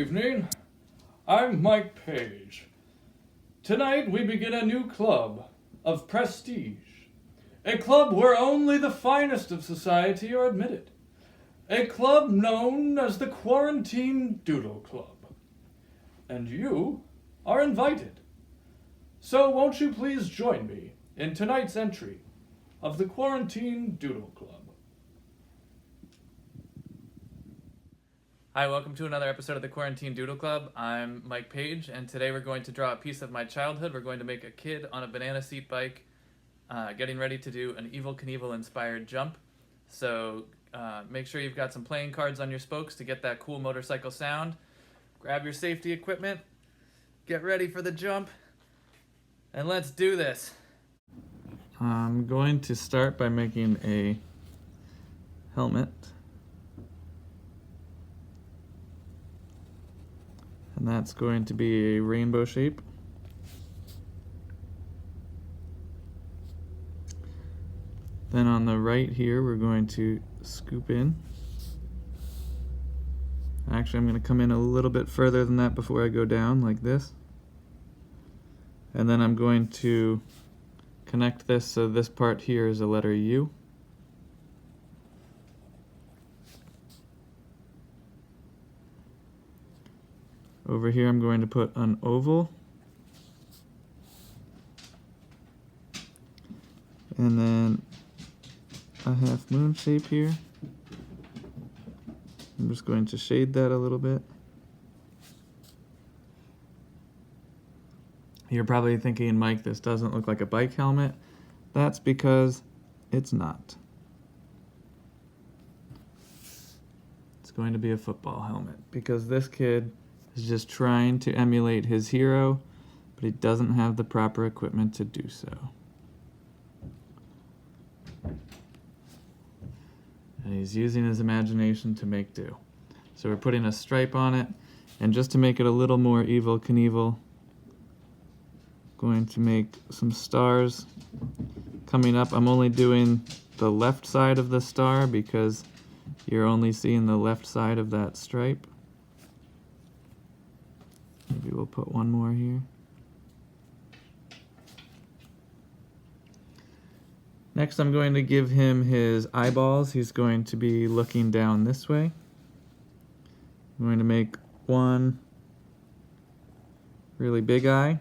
evening. I'm Mike Page. Tonight we begin a new club of prestige. A club where only the finest of society are admitted. A club known as the Quarantine Doodle Club. And you are invited. So won't you please join me in tonight's entry of the Quarantine Doodle Club. Hi, welcome to another episode of the Quarantine Doodle Club. I'm Mike Page, and today we're going to draw a piece of my childhood. We're going to make a kid on a banana seat bike getting ready to do an Evel Knievel-inspired jump. So make sure you've got some playing cards on your spokes to get that cool motorcycle sound. Grab your safety equipment, get ready for the jump, and let's do this. I'm going to start by making a helmet. And that's going to be a rainbow shape. Then on the right here, we're going to scoop in. Actually, I'm going to come in a little bit further than that before I go down, like this. And then I'm going to connect this so this part here is a letter U. Over here I'm going to put an oval, and then a half moon shape here. I'm just going to shade that a little bit. You're probably thinking, Mike, this doesn't look like a bike helmet. That's because it's not. It's going to be a football helmet because this kid is just trying to emulate his hero, but he doesn't have the proper equipment to do so. And he's using his imagination to make do. So we're putting a stripe on it, and just to make it a little more Evel Knievel, going to make some stars coming up. I'm only doing the left side of the star because you're only seeing the left side of that stripe. Maybe we'll put one more here. Next, I'm going to give him his eyeballs. He's going to be looking down this way. I'm going to make one really big eye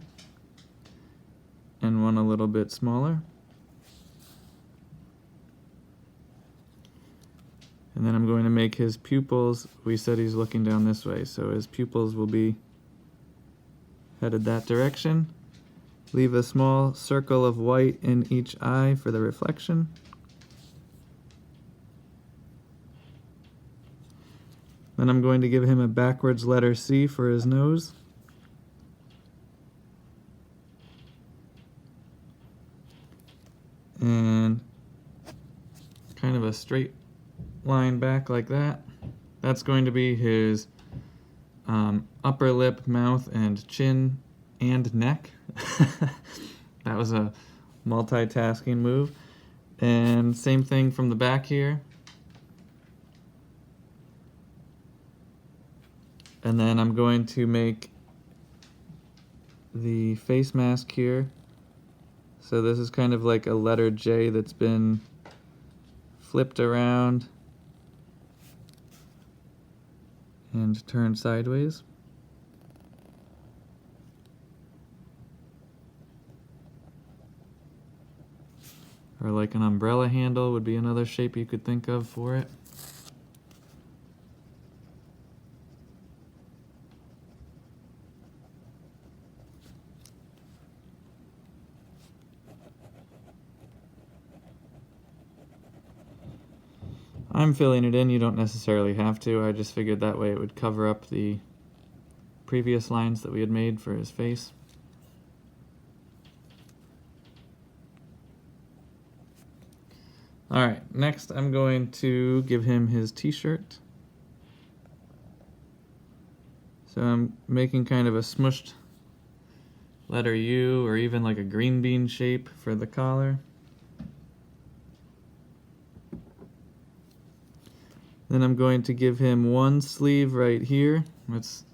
and one a little bit smaller. And then I'm going to make his pupils. We said he's looking down this way, so his pupils will be headed that direction. Leave a small circle of white in each eye for the reflection. Then I'm going to give him a backwards letter C for his nose. And kind of a straight line back like that. That's going to be his upper lip, mouth, and chin, and neck. That was a multitasking move. And same thing from the back here. And then I'm going to make the face mask here. So this is kind of like a letter J that's been flipped around and turned sideways. Or like an umbrella handle would be another shape you could think of for it. I'm filling it in, you don't necessarily have to. I just figured that way it would cover up the previous lines that we had made for his face. Alright, next I'm going to give him his t-shirt. So I'm making kind of a smushed letter U, or even like a green bean shape for the collar. Then I'm going to give him one sleeve right here. It's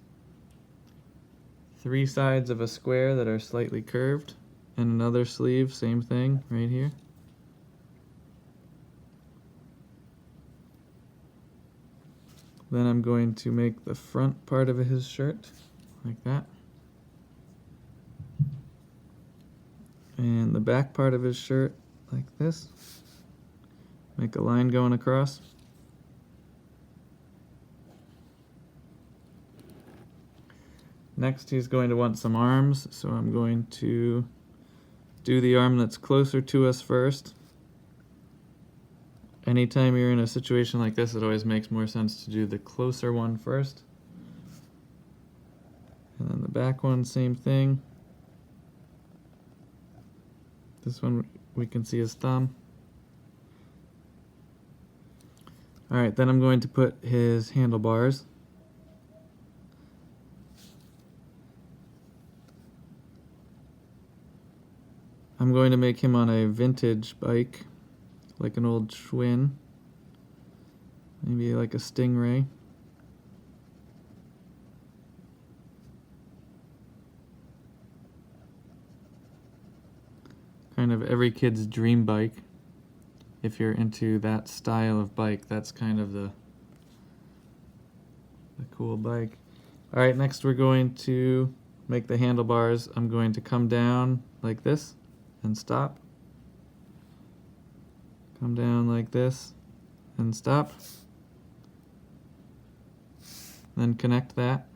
3 sides of a square that are slightly curved, and another sleeve, same thing, right here. Then I'm going to make the front part of his shirt, like that. And the back part of his shirt, like this. Make a line going across. Next, he's going to want some arms, so I'm going to do the arm that's closer to us first. Anytime you're in a situation like this, it always makes more sense to do the closer one first. And then the back one, same thing. This one, we can see his thumb. Alright, then I'm going to put his handlebars. I'm going to make him on a vintage bike, like an old Schwinn, maybe like a Stingray. Kind of every kid's dream bike. If you're into that style of bike, that's kind of the cool bike. Alright, next we're going to make the handlebars. I'm going to come down like this and stop. Come down like this and stop. Then connect that.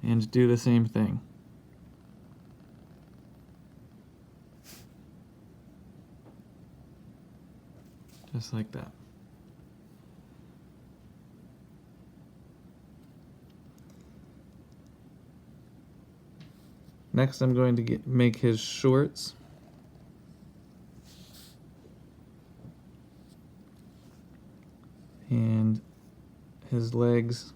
And do the same thing. Just like that. Next I'm going to make his shorts. And his legs.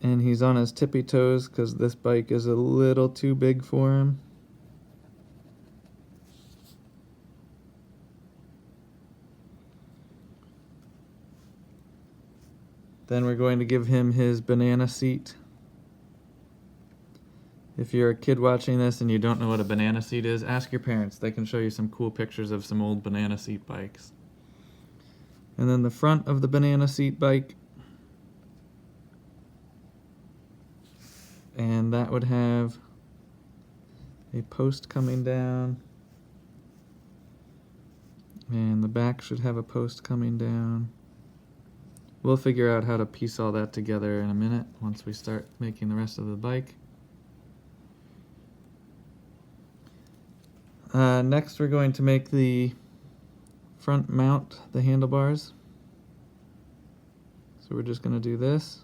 And he's on his tippy toes because this bike is a little too big for him. Then we're going to give him his banana seat. If you're a kid watching this and you don't know what a banana seat is, ask your parents. They can show you some cool pictures of some old banana seat bikes. And then the front of the banana seat bike. And that would have a post coming down. And the back should have a post coming down. We'll figure out how to piece all that together in a minute once we start making the rest of the bike. Next we're going to make the front mount, the handlebars. So we're just going to do this.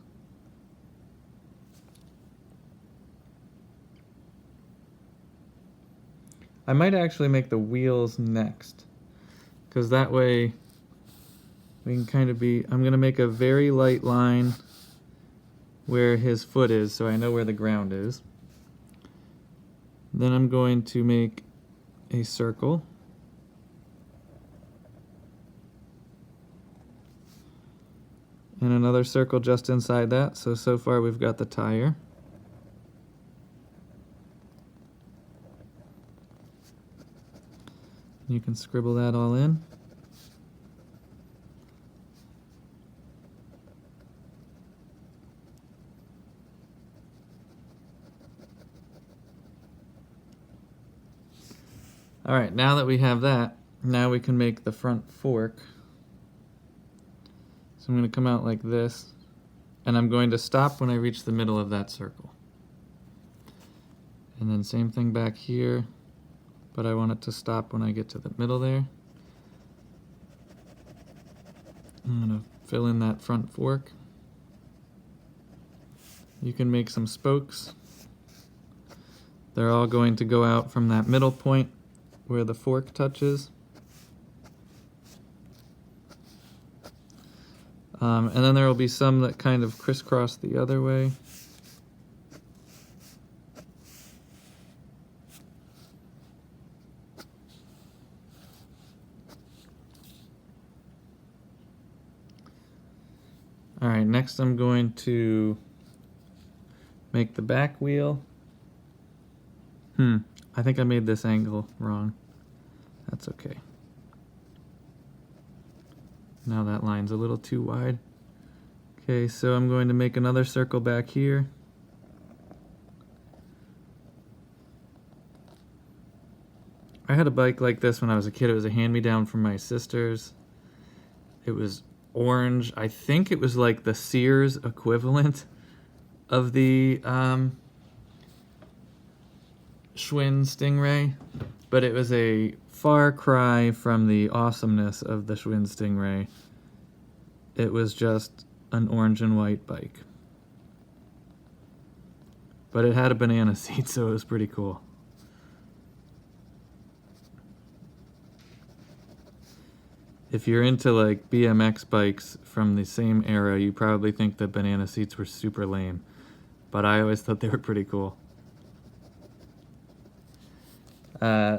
I might actually make the wheels next, because that way we can kind of be, I'm going to make a very light line where his foot is, so I know where the ground is. Then I'm going to make a circle. And another circle just inside that, so far we've got the tire. You can scribble that all in. Alright, now that we have that, now we can make the front fork. So I'm going to come out like this, and I'm going to stop when I reach the middle of that circle. And then same thing back here, but I want it to stop when I get to the middle there. I'm going to fill in that front fork. You can make some spokes. They're all going to go out from that middle point where the fork touches. And then there will be some that kind of crisscross the other way. Alright, next I'm going to make the back wheel. I think I made this angle wrong. That's okay. Now that line's a little too wide. Okay, so I'm going to make another circle back here. I had a bike like this when I was a kid. It was a hand-me-down from my sisters. It was orange. I think it was like the Sears equivalent of the Schwinn Stingray, but it was a far cry from the awesomeness of the Schwinn Stingray. It was just an orange and white bike. But it had a banana seat, so it was pretty cool. If you're into like BMX bikes from the same era, you probably think the banana seats were super lame, but I always thought they were pretty cool.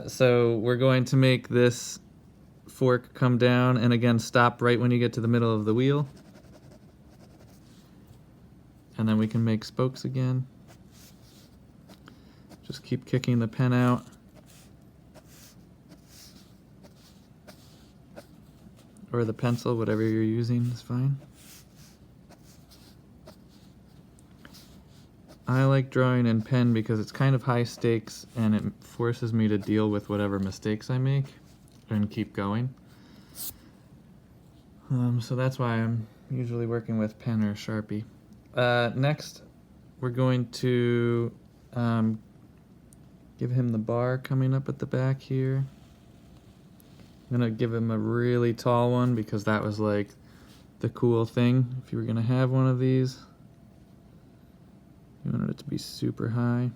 So we're going to make this fork come down and again stop right when you get to the middle of the wheel. And then we can make spokes again. Just keep kicking the pen out. Or the pencil, whatever you're using is fine. I like drawing in pen because it's kind of high stakes and it forces me to deal with whatever mistakes I make and keep going. So that's why I'm usually working with pen or Sharpie. Next, we're going to give him the bar coming up at the back here. I'm gonna give him a really tall one because that was like the cool thing. If you were gonna have one of these, you wanted it to be super high.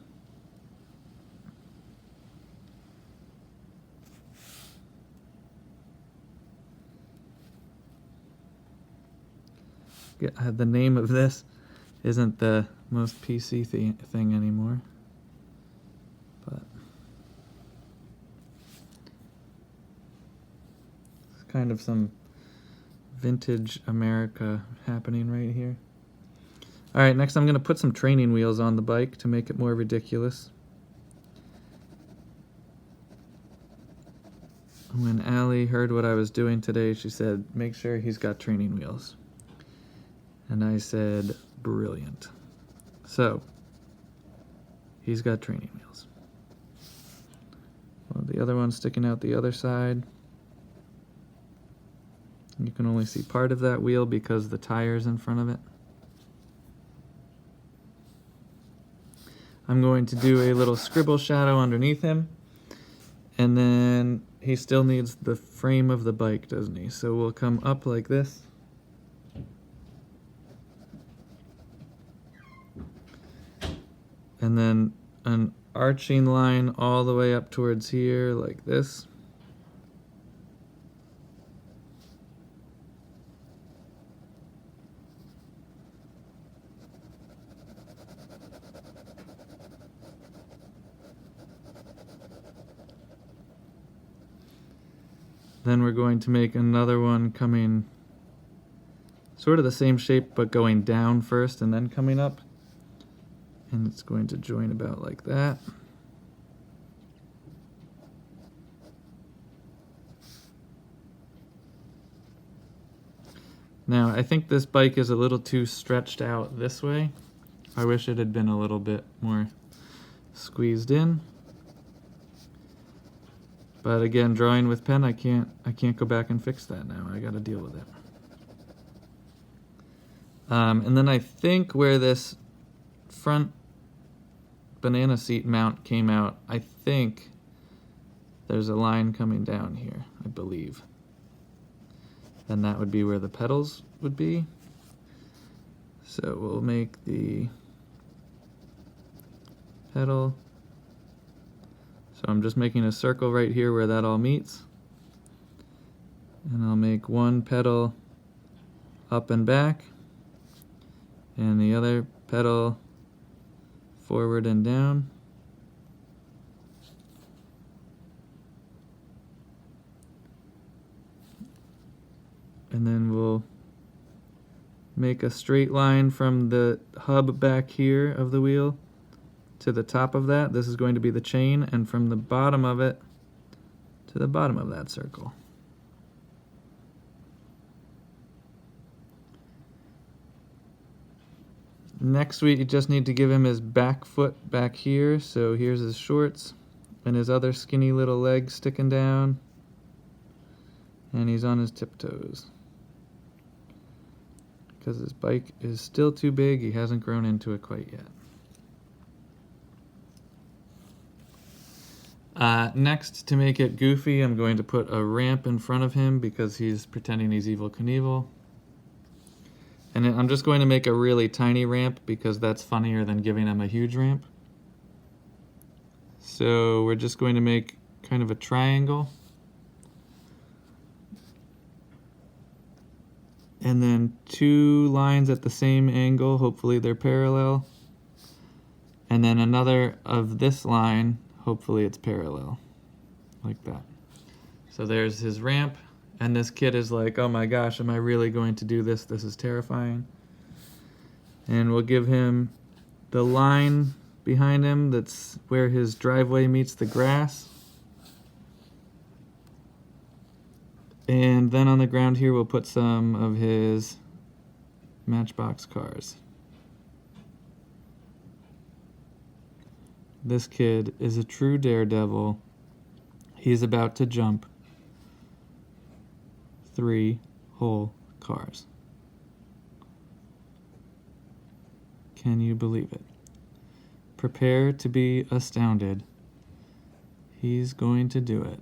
The name of this isn't the most PC thing anymore, but it's kind of some vintage America happening right here. All right, next I'm going to put some training wheels on the bike to make it more ridiculous. When Allie heard what I was doing today, she said, make sure he's got training wheels. And I said, brilliant. So, he's got training wheels. Well, the other one's sticking out the other side. You can only see part of that wheel because the tire's in front of it. I'm going to do a little scribble shadow underneath him. And then he still needs the frame of the bike, doesn't he? So we'll come up like this. And then an arching line all the way up towards here like this. Then we're going to make another one coming sort of the same shape but going down first and then coming up. And it's going to join about like that. Now, I think this bike is a little too stretched out this way. I wish it had been a little bit more squeezed in. But again, drawing with pen, I can't go back and fix that now. I got to deal with it. And then I think where this front banana seat mount came out, I think there's a line coming down here, I believe. And that would be where the pedals would be. So we'll make the pedal. So I'm just making a circle right here where that all meets. And I'll make one pedal up and back, and the other pedal forward and down. And then we'll make a straight line from the hub back here of the wheel to the top of that. This is going to be the chain, and from the bottom of it to the bottom of that circle. Next, we just need to give him his back foot back here. So here's his shorts and his other skinny little legs sticking down. And he's on his tiptoes. Because his bike is still too big, he hasn't grown into it quite yet. Next, to make it goofy, I'm going to put a ramp in front of him because he's pretending he's Evel Knievel. And I'm just going to make a really tiny ramp because that's funnier than giving him a huge ramp. So we're just going to make kind of a triangle. And then 2 lines at the same angle, hopefully they're parallel. And then another of this line, hopefully it's parallel, like that. So there's his ramp. And this kid is like, oh my gosh, am I really going to do this? This is terrifying. And we'll give him the line behind him that's where his driveway meets the grass. And then on the ground here, we'll put some of his Matchbox cars. This kid is a true daredevil. He's about to jump 3 whole cars. Can you believe it? Prepare to be astounded. He's going to do it.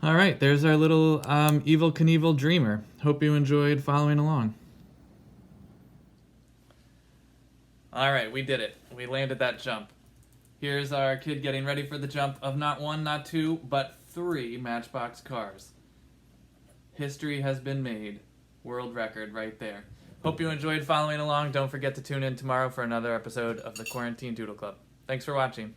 All right, there's our little Evel Knievel dreamer. Hope you enjoyed following along. All right, we did it. We landed that jump. Here's our kid getting ready for the jump of not 1, not 2, but 3 Matchbox cars. History has been made. World record right there. Hope you enjoyed following along. Don't forget to tune in tomorrow for another episode of the Quarantine Doodle Club. Thanks for watching.